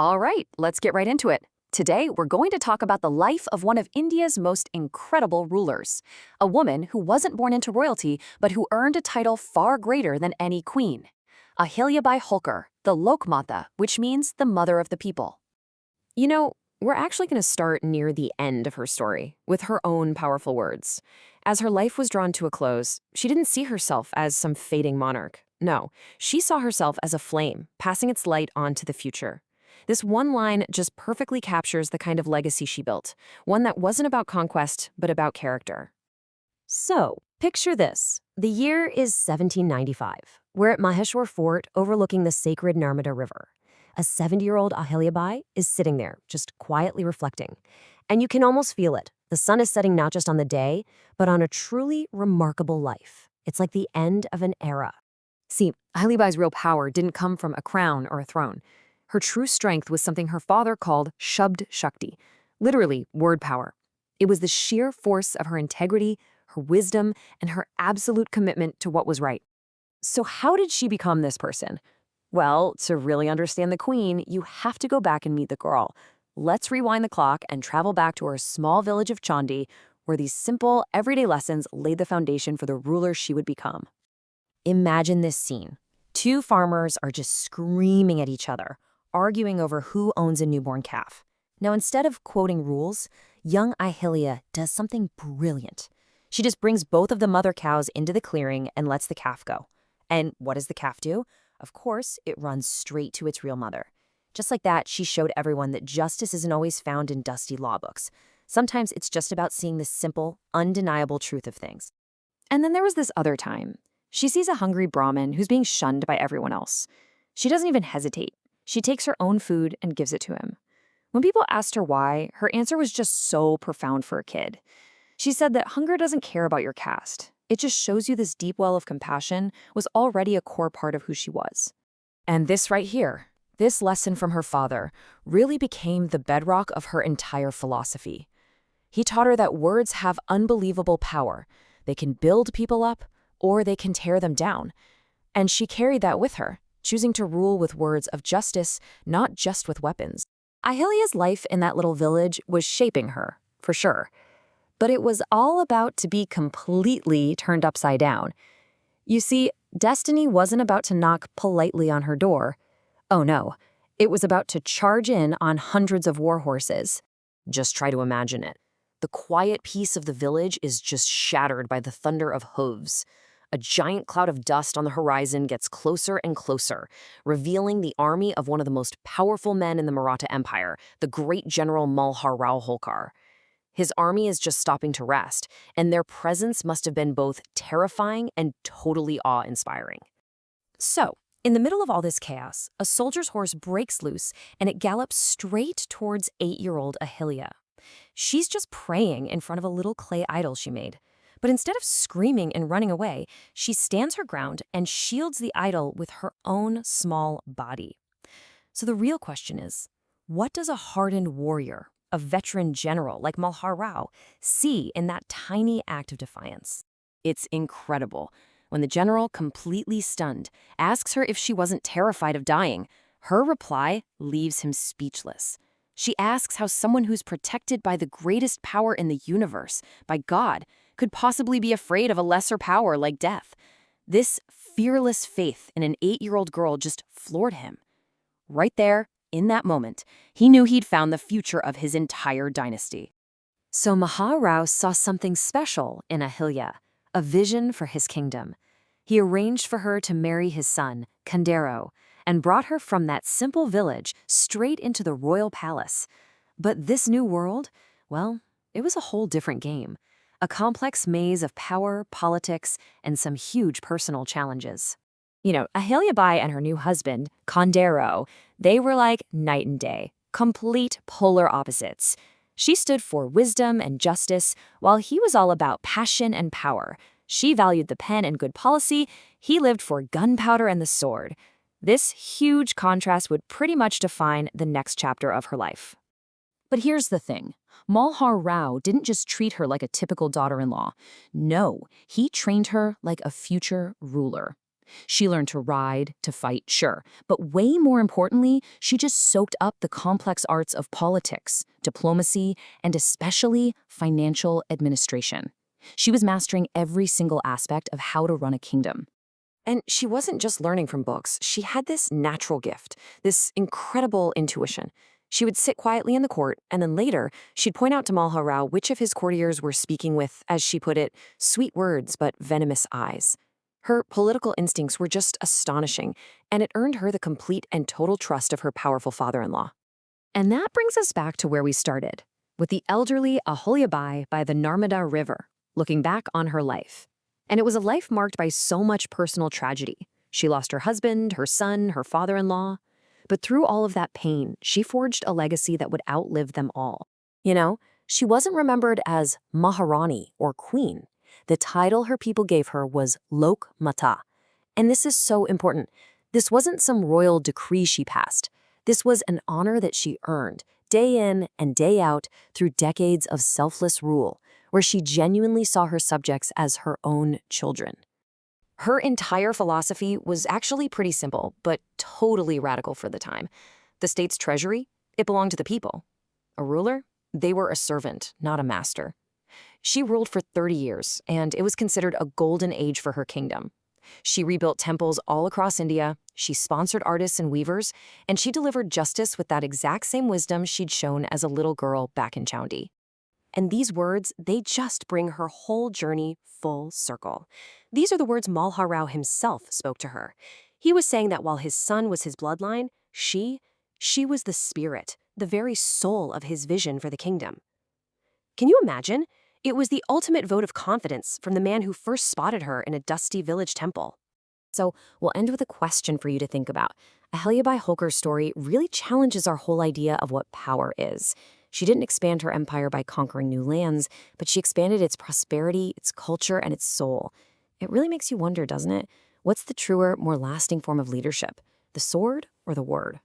All right, let's get right into it. Today, we're going to talk about the life of one of India's most incredible rulers, a woman who wasn't born into royalty, but who earned a title far greater than any queen. Ahilyabai Holkar, the Lokmata, which means the mother of the people. You know, we're actually going to start near the end of her story, with her own powerful words. As her life was drawn to a close, she didn't see herself as some fading monarch. No, she saw herself as a flame, passing its light on to the future. This one line just perfectly captures the kind of legacy she built, one that wasn't about conquest, but about character. So, picture this. The year is 1795. We're at Maheshwar Fort overlooking the sacred Narmada River. A 70-year-old Ahilyabai is sitting there, just quietly reflecting. And you can almost feel it. The sun is setting not just on the day, but on a truly remarkable life. It's like the end of an era. See, Ahilyabai's real power didn't come from a crown or a throne. Her true strength was something her father called Shabd Shakti, literally word power. It was the sheer force of her integrity, her wisdom, and her absolute commitment to what was right. So how did she become this person? Well, to really understand the queen, you have to go back and meet the girl. Let's rewind the clock and travel back to her small village of Chandi, where these simple, everyday lessons laid the foundation for the ruler she would become. Imagine this scene. Two farmers are just screaming at each other, arguing over who owns a newborn calf. Now, instead of quoting rules, young Ahilya does something brilliant. She just brings both of the mother cows into the clearing and lets the calf go. And what does the calf do? Of course, it runs straight to its real mother. Just like that, she showed everyone that justice isn't always found in dusty law books. Sometimes it's just about seeing the simple, undeniable truth of things. And then there was this other time. She sees a hungry Brahmin who's being shunned by everyone else. She doesn't even hesitate. She takes her own food and gives it to him. When people asked her why, her answer was just so profound for a kid. She said that hunger doesn't care about your caste. It just shows you this deep well of compassion was already a core part of who she was. And this right here, this lesson from her father, really became the bedrock of her entire philosophy. He taught her that words have unbelievable power. They can build people up, or they can tear them down. And she carried that with her, choosing to rule with words of justice, not just with weapons. Ahilya's life in that little village was shaping her, for sure. But it was all about to be completely turned upside down. You see, destiny wasn't about to knock politely on her door. Oh no, it was about to charge in on hundreds of war horses. Just try to imagine it. The quiet peace of the village is just shattered by the thunder of hooves. A giant cloud of dust on the horizon gets closer and closer, revealing the army of one of the most powerful men in the Maratha Empire, the great General Malhar Rao Holkar. His army is just stopping to rest, and their presence must have been both terrifying and totally awe-inspiring. So, in the middle of all this chaos, a soldier's horse breaks loose, and it gallops straight towards 8-year-old Ahilya. She's just praying in front of a little clay idol she made. But instead of screaming and running away, she stands her ground and shields the idol with her own small body. So the real question is, what does a hardened warrior, a veteran general like Malhar Rao, see in that tiny act of defiance? It's incredible. When the general, completely stunned, asks her if she wasn't terrified of dying, her reply leaves him speechless. She asks how someone who's protected by the greatest power in the universe, by God, could possibly be afraid of a lesser power like death. This fearless faith in an 8-year-old girl just floored him. Right there, in that moment, he knew he'd found the future of his entire dynasty. So Mahar Rao saw something special in Ahilya, a vision for his kingdom. He arranged for her to marry his son, Kandero, and brought her from that simple village straight into the royal palace. But this new world, well, it was a whole different game. A complex maze of power, politics, and some huge personal challenges. You know, Ahilyabai and her new husband, Kandero, they were like night and day, complete polar opposites. She stood for wisdom and justice, while he was all about passion and power. She valued the pen and good policy, he lived for gunpowder and the sword. This huge contrast would pretty much define the next chapter of her life. But here's the thing. Malhar Rao didn't just treat her like a typical daughter-in-law. No, he trained her like a future ruler. She learned to ride, to fight, sure, but way more importantly, she just soaked up the complex arts of politics, diplomacy, and especially financial administration. She was mastering every single aspect of how to run a kingdom. And she wasn't just learning from books. She had this natural gift, this incredible intuition. She would sit quietly in the court, and then later, she'd point out to Malharao which of his courtiers were speaking with, as she put it, sweet words but venomous eyes. Her political instincts were just astonishing, and it earned her the complete and total trust of her powerful father-in-law. And that brings us back to where we started, with the elderly Aholiabai by the Narmada River, looking back on her life. And it was a life marked by so much personal tragedy. She lost her husband, her son, her father-in-law. But through all of that pain, she forged a legacy that would outlive them all. You know, she wasn't remembered as Maharani or Queen. The title her people gave her was Lok Mata. And this is so important. This wasn't some royal decree she passed. This was an honor that she earned, day in and day out, through decades of selfless rule, where she genuinely saw her subjects as her own children. Her entire philosophy was actually pretty simple, but totally radical for the time. The state's treasury, it belonged to the people. A ruler? They were a servant, not a master. She ruled for 30 years, and it was considered a golden age for her kingdom. She rebuilt temples all across India, she sponsored artists and weavers, and she delivered justice with that exact same wisdom she'd shown as a little girl back in Chaundi. And these words, they just bring her whole journey full circle. These are the words Malharao himself spoke to her. He was saying that while his son was his bloodline, she was the spirit, the very soul of his vision for the kingdom. Can you imagine? It was the ultimate vote of confidence from the man who first spotted her in a dusty village temple. So we'll end with a question for you to think about. Aholiabai Holkar's story really challenges our whole idea of what power is. She didn't expand her empire by conquering new lands, but she expanded its prosperity, its culture, and its soul. It really makes you wonder, doesn't it? What's the truer, more lasting form of leadership? The sword or the word?